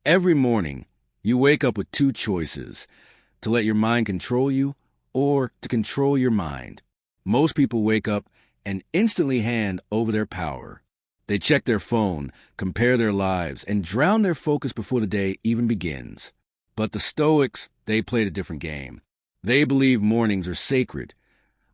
Every morning, you wake up with two choices: to let your mind control you or to control your mind. Most people wake up and instantly hand over their power. They check their phone, compare their lives, and drown their focus before the day even begins. But the Stoics, they played a different game. They believe mornings are sacred,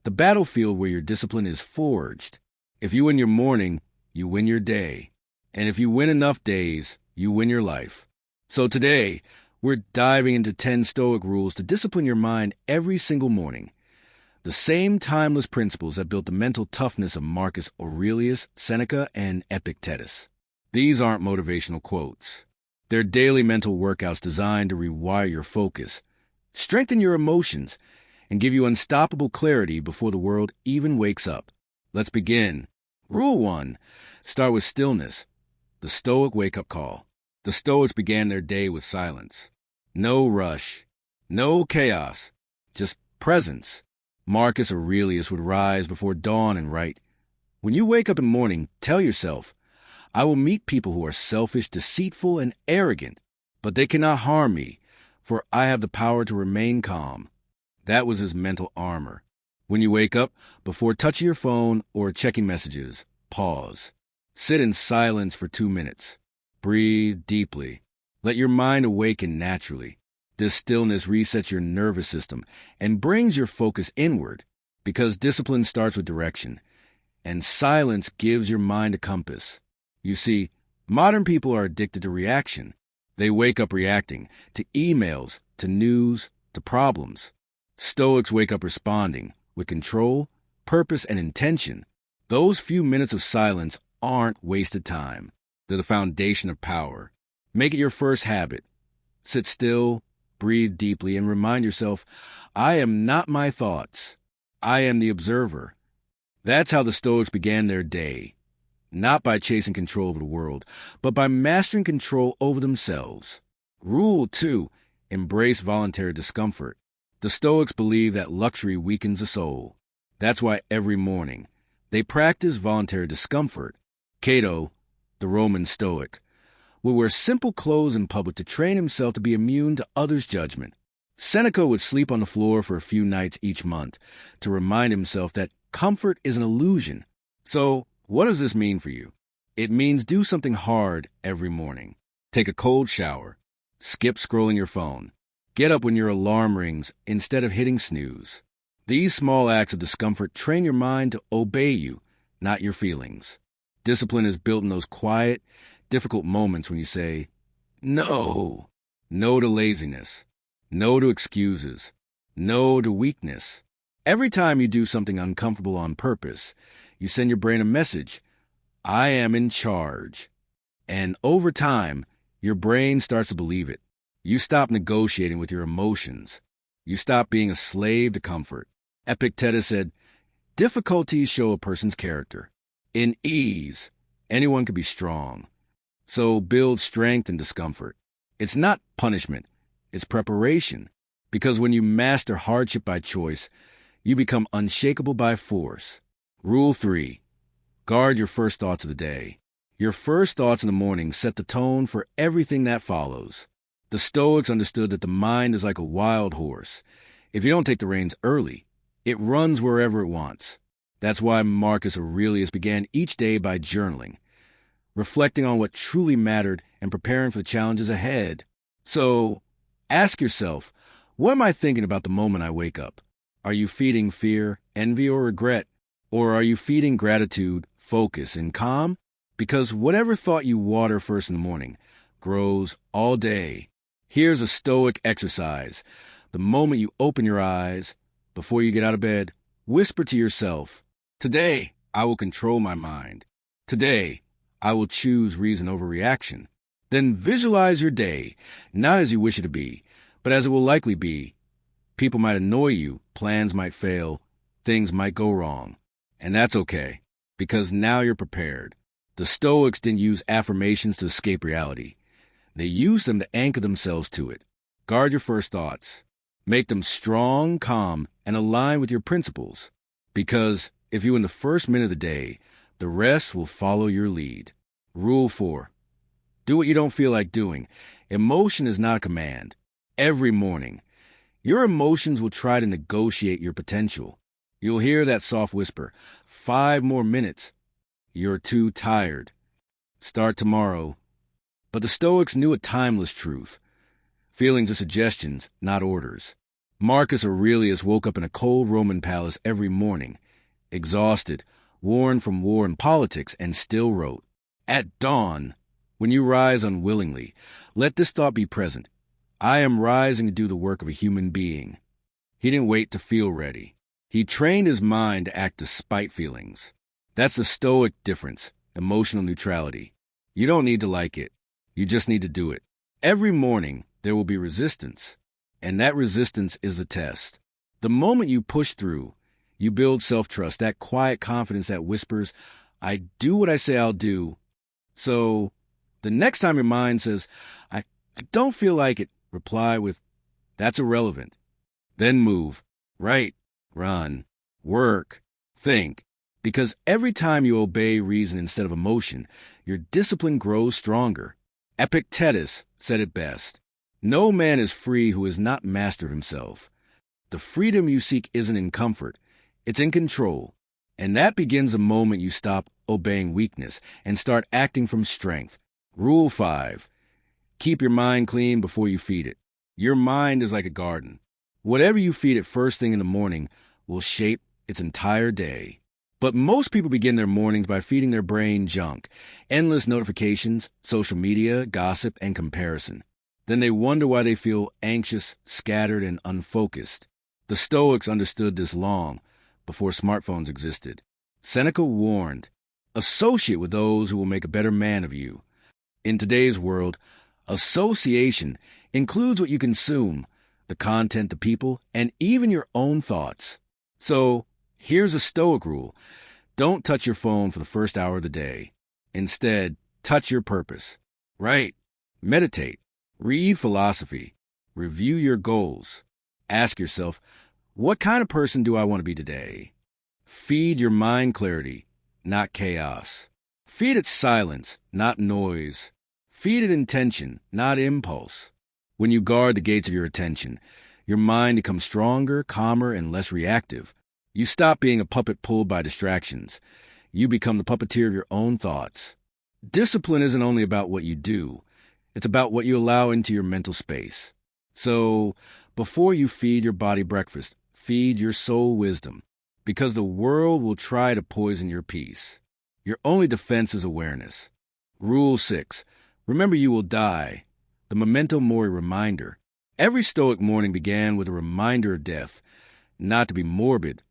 the battlefield where your discipline is forged. If you win your morning, you win your day. And if you win enough days, you win your life. So today, we're diving into 10 Stoic rules to discipline your mind every single morning. The same timeless principles that built the mental toughness of Marcus Aurelius, Seneca, and Epictetus. These aren't motivational quotes. They're daily mental workouts designed to rewire your focus, strengthen your emotions, and give you unstoppable clarity before the world even wakes up. Let's begin. Rule 1. Start with stillness. The Stoic wake-up call. The Stoics began their day with silence. No rush, no chaos, just presence. Marcus Aurelius would rise before dawn and write, "When you wake up in the morning, tell yourself, I will meet people who are selfish, deceitful, and arrogant, but they cannot harm me, for I have the power to remain calm." That was his mental armor. When you wake up, before touching your phone or checking messages, pause. Sit in silence for 2 minutes. Breathe deeply. Let your mind awaken naturally. This stillness resets your nervous system and brings your focus inward, because discipline starts with direction, and silence gives your mind a compass. You see, modern people are addicted to reaction. They wake up reacting to emails, to news, to problems. Stoics wake up responding with control, purpose, and intention. Those few minutes of silence aren't wasted time. They're the foundation of power. Make it your first habit. Sit still, breathe deeply, and remind yourself, I am not my thoughts. I am the observer. That's how the Stoics began their day. Not by chasing control over the world, but by mastering control over themselves. Rule 2. Embrace voluntary discomfort. The Stoics believe that luxury weakens the soul. That's why every morning they practice voluntary discomfort. Cato, the Roman Stoic, would wear simple clothes in public to train himself to be immune to others' judgment. Seneca would sleep on the floor for a few nights each month to remind himself that comfort is an illusion. So, what does this mean for you? It means do something hard every morning. Take a cold shower. Skip scrolling your phone. Get up when your alarm rings instead of hitting snooze. These small acts of discomfort train your mind to obey you, not your feelings. Discipline is built in those quiet, difficult moments when you say, no. No to laziness. No to excuses. No to weakness. Every time you do something uncomfortable on purpose, you send your brain a message, I am in charge. And over time, your brain starts to believe it. You stop negotiating with your emotions. You stop being a slave to comfort. Epictetus said, difficulties show a person's character. In ease, anyone can be strong. So build strength in discomfort. It's not punishment, it's preparation. Because when you master hardship by choice, you become unshakable by force. Rule 3. Guard your first thoughts of the day. Your first thoughts in the morning set the tone for everything that follows. The Stoics understood that the mind is like a wild horse. If you don't take the reins early, it runs wherever it wants. That's why Marcus Aurelius began each day by journaling, reflecting on what truly mattered and preparing for the challenges ahead. So, ask yourself, what am I thinking about the moment I wake up? Are you feeding fear, envy, or regret? Or are you feeding gratitude, focus, and calm? Because whatever thought you water first in the morning grows all day. Here's a Stoic exercise. The moment you open your eyes, before you get out of bed, whisper to yourself, today, I will control my mind. Today, I will choose reason over reaction. Then visualize your day, not as you wish it to be, but as it will likely be. People might annoy you, plans might fail, things might go wrong. And that's okay, because now you're prepared. The Stoics didn't use affirmations to escape reality. They used them to anchor themselves to it. Guard your first thoughts. Make them strong, calm, and align with your principles. Because if you win the first minute of the day, the rest will follow your lead. Rule 4. Do what you don't feel like doing. Emotion is not a command. Every morning, your emotions will try to negotiate your potential. You'll hear that soft whisper, 5 more minutes. You're too tired. Start tomorrow. But the Stoics knew a timeless truth. Feelings are suggestions, not orders. Marcus Aurelius woke up in a cold Roman palace every morning, exhausted, worn from war and politics, and still wrote, "At dawn, when you rise unwillingly, let this thought be present. I am rising to do the work of a human being." He didn't wait to feel ready. He trained his mind to act despite feelings. That's the Stoic difference, emotional neutrality. You don't need to like it. You just need to do it. Every morning, there will be resistance, and that resistance is a test. The moment you push through, you build self-trust, that quiet confidence that whispers, "I do what I say I'll do." So, the next time your mind says, I don't feel like it, reply with, "That's irrelevant." Then move, write, run, work, think. Because every time you obey reason instead of emotion, your discipline grows stronger. Epictetus said it best. No man is free who is not master of himself. The freedom you seek isn't in comfort, it's in control. And that begins the moment you stop obeying weakness and start acting from strength. Rule 5. Keep your mind clean before you feed it. Your mind is like a garden. Whatever you feed it first thing in the morning will shape its entire day. But most people begin their mornings by feeding their brain junk, endless notifications, social media, gossip, and comparison. Then they wonder why they feel anxious, scattered, and unfocused. The Stoics understood this long before smartphones existed. Seneca warned, "Associate with those who will make a better man of you." In today's world, association includes what you consume, the content, the people, and even your own thoughts. So, here's a Stoic rule. Don't touch your phone for the first hour of the day. Instead, touch your purpose. Write, meditate, read philosophy, review your goals. Ask yourself, what kind of person do I want to be today? Feed your mind clarity, not chaos. Feed it silence, not noise. Feed it intention, not impulse. When you guard the gates of your attention, your mind becomes stronger, calmer, and less reactive. You stop being a puppet pulled by distractions. You become the puppeteer of your own thoughts. Discipline isn't only about what you do. It's about what you allow into your mental space. So, before you feed your body breakfast, feed your soul wisdom. Because the world will try to poison your peace. Your only defense is awareness. Rule 6. Remember you will die. The memento mori reminder. Every Stoic morning began with a reminder of death. Not to be morbid,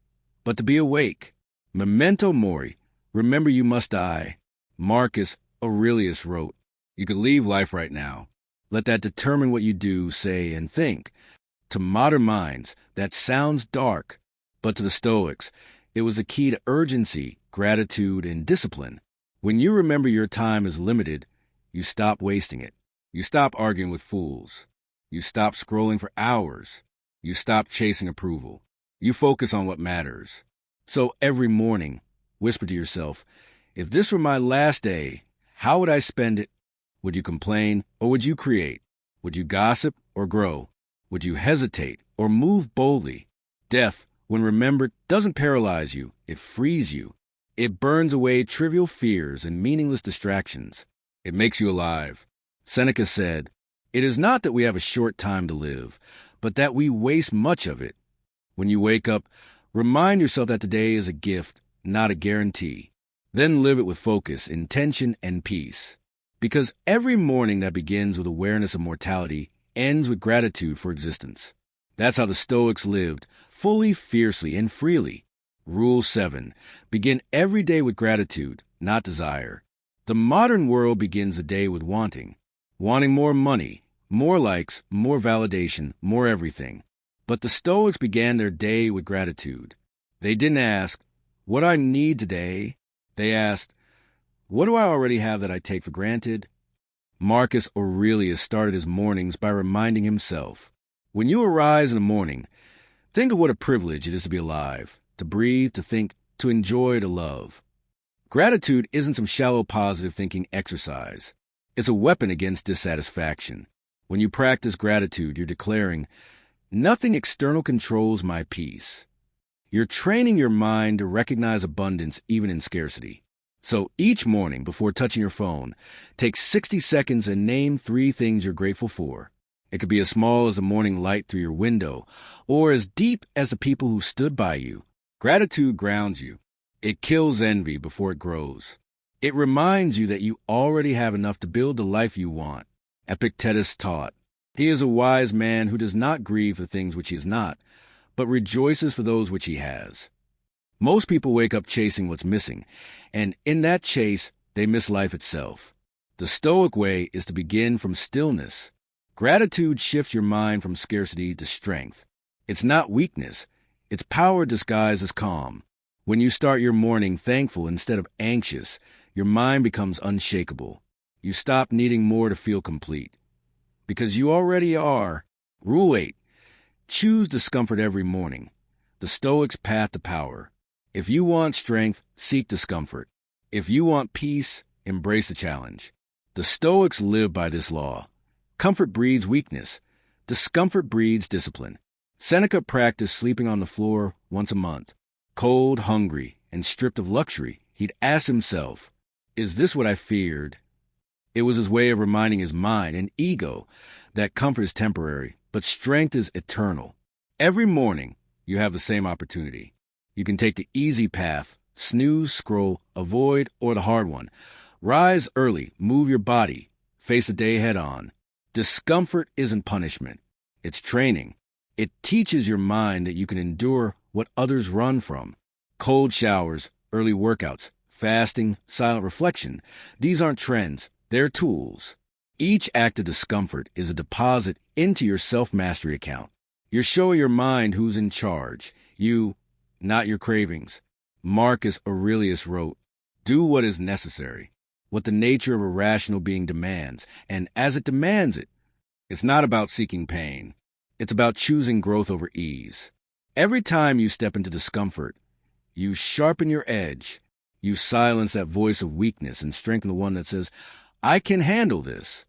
but to be awake. Memento mori. Remember you must die. Marcus Aurelius wrote, "You could leave life right now. Let that determine what you do, say, and think." To modern minds, that sounds dark, but to the Stoics, it was a key to urgency, gratitude, and discipline. When you remember your time is limited, you stop wasting it. You stop arguing with fools. You stop scrolling for hours. You stop chasing approval. You focus on what matters. So every morning, whisper to yourself, if this were my last day, how would I spend it? Would you complain or would you create? Would you gossip or grow? Would you hesitate or move boldly? Death, when remembered, doesn't paralyze you. It frees you. It burns away trivial fears and meaningless distractions. It makes you alive. Seneca said, "It is not that we have a short time to live, but that we waste much of it." When you wake up, remind yourself that today is a gift, not a guarantee. Then live it with focus, intention, and peace. Because every morning that begins with awareness of mortality ends with gratitude for existence. That's how the Stoics lived, fully, fiercely, and freely. Rule 7. Begin every day with gratitude, not desire. The modern world begins the day with wanting. Wanting more money, more likes, more validation, more everything. But the Stoics began their day with gratitude. They didn't ask, what do I need today? They asked, what do I already have that I take for granted? Marcus Aurelius started his mornings by reminding himself, when you arise in the morning, think of what a privilege it is to be alive, to breathe, to think, to enjoy, to love. Gratitude isn't some shallow positive thinking exercise. It's a weapon against dissatisfaction. When you practice gratitude, you're declaring, "Nothing external controls my peace." You're training your mind to recognize abundance even in scarcity. So each morning, before touching your phone, take 60 seconds and name 3 things you're grateful for. It could be as small as a morning light through your window, or as deep as the people who stood by you. Gratitude grounds you. It kills envy before it grows. It reminds you that you already have enough to build the life you want. Epictetus taught, "He is a wise man who does not grieve for things which he is not, but rejoices for those which he has." Most people wake up chasing what's missing, and in that chase, they miss life itself. The Stoic way is to begin from stillness. Gratitude shifts your mind from scarcity to strength. It's not weakness. It's power disguised as calm. When you start your morning thankful instead of anxious, your mind becomes unshakable. You stop needing more to feel complete. Because you already are. Rule 8. Choose discomfort every morning. The Stoics' path to power. If you want strength, seek discomfort. If you want peace, embrace the challenge. The Stoics live by this law. Comfort breeds weakness. Discomfort breeds discipline. Seneca practiced sleeping on the floor once a month. Cold, hungry, and stripped of luxury, he'd ask himself, "Is this what I feared?" It was his way of reminding his mind and ego that comfort is temporary, but strength is eternal. Every morning, you have the same opportunity. You can take the easy path, snooze, scroll, avoid, or the hard one. Rise early, move your body, face the day head on. Discomfort isn't punishment. It's training. It teaches your mind that you can endure what others run from. Cold showers, early workouts, fasting, silent reflection. These aren't trends. They're tools. Each act of discomfort is a deposit into your self-mastery account. You're showing your mind who's in charge. You, not your cravings. Marcus Aurelius wrote, "Do what is necessary, what the nature of a rational being demands, and as it demands it." It's not about seeking pain. It's about choosing growth over ease. Every time you step into discomfort, you sharpen your edge. You silence that voice of weakness and strengthen the one that says, "I can handle this,"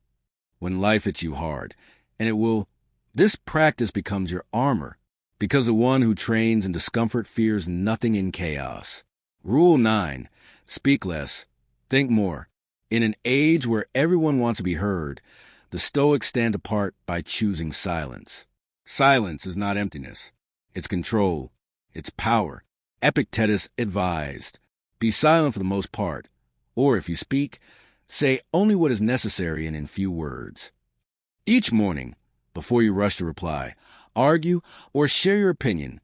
when life hits you hard. And it will. This practice becomes your armor, because the one who trains in discomfort fears nothing in chaos. Rule 9. Speak less. Think more. In an age where everyone wants to be heard, the Stoics stand apart by choosing silence. Silence is not emptiness. It's control. It's power. Epictetus advised, "Be silent for the most part, or if you speak, say only what is necessary and in few words." Each morning, before you rush to reply, argue, or share your opinion,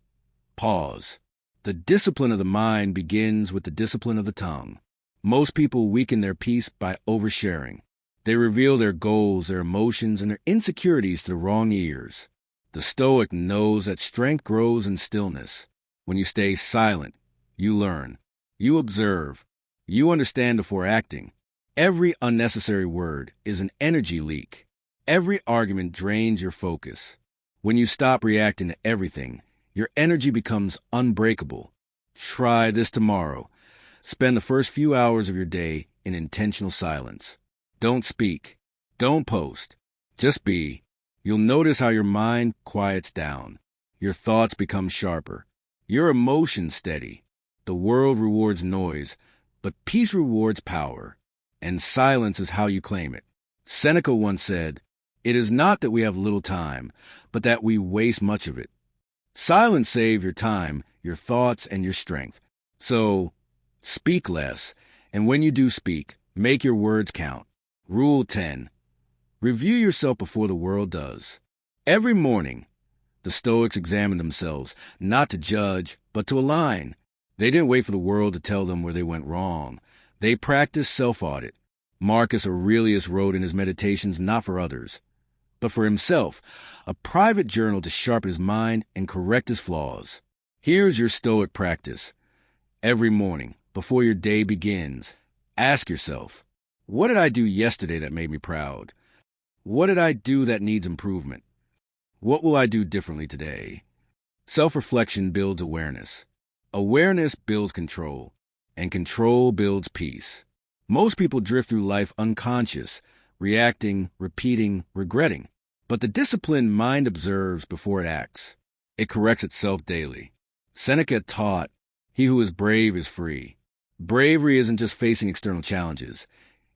pause. The discipline of the mind begins with the discipline of the tongue. Most people weaken their peace by oversharing. They reveal their goals, their emotions, and their insecurities to the wrong ears. The Stoic knows that strength grows in stillness. When you stay silent, you learn. You observe. You understand before acting. Every unnecessary word is an energy leak. Every argument drains your focus. When you stop reacting to everything, your energy becomes unbreakable. Try this tomorrow. Spend the first few hours of your day in intentional silence. Don't speak. Don't post. Just be. You'll notice how your mind quiets down. Your thoughts become sharper. Your emotions steady. The world rewards noise, but peace rewards power. And silence is how you claim it. Seneca once said, "It is not that we have little time, but that we waste much of it." Silence saves your time, your thoughts, and your strength. So, speak less, and when you do speak, make your words count. Rule 10. Review yourself before the world does. Every morning, the Stoics examined themselves, not to judge, but to align. They didn't wait for the world to tell them where they went wrong. They practiced self-audit. Marcus Aurelius wrote in his Meditations not for others, but for himself, a private journal to sharpen his mind and correct his flaws. Here's your Stoic practice. Every morning, before your day begins, ask yourself, what did I do yesterday that made me proud? What did I do that needs improvement? What will I do differently today? Self-reflection builds awareness. Awareness builds control, and control builds peace. Most people drift through life unconscious, reacting, repeating, regretting. But the disciplined mind observes before it acts. It corrects itself daily. Seneca taught, "He who is brave is free." Bravery isn't just facing external challenges.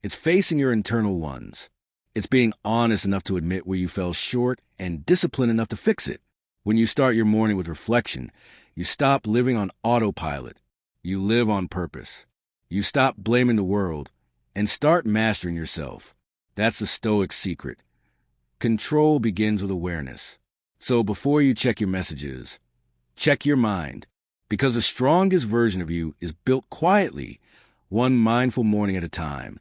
It's facing your internal ones. It's being honest enough to admit where you fell short and disciplined enough to fix it. When you start your morning with reflection, you stop living on autopilot. You live on purpose. You stop blaming the world and start mastering yourself. That's the Stoic secret. Control begins with awareness. So before you check your messages, check your mind, because the strongest version of you is built quietly, one mindful morning at a time.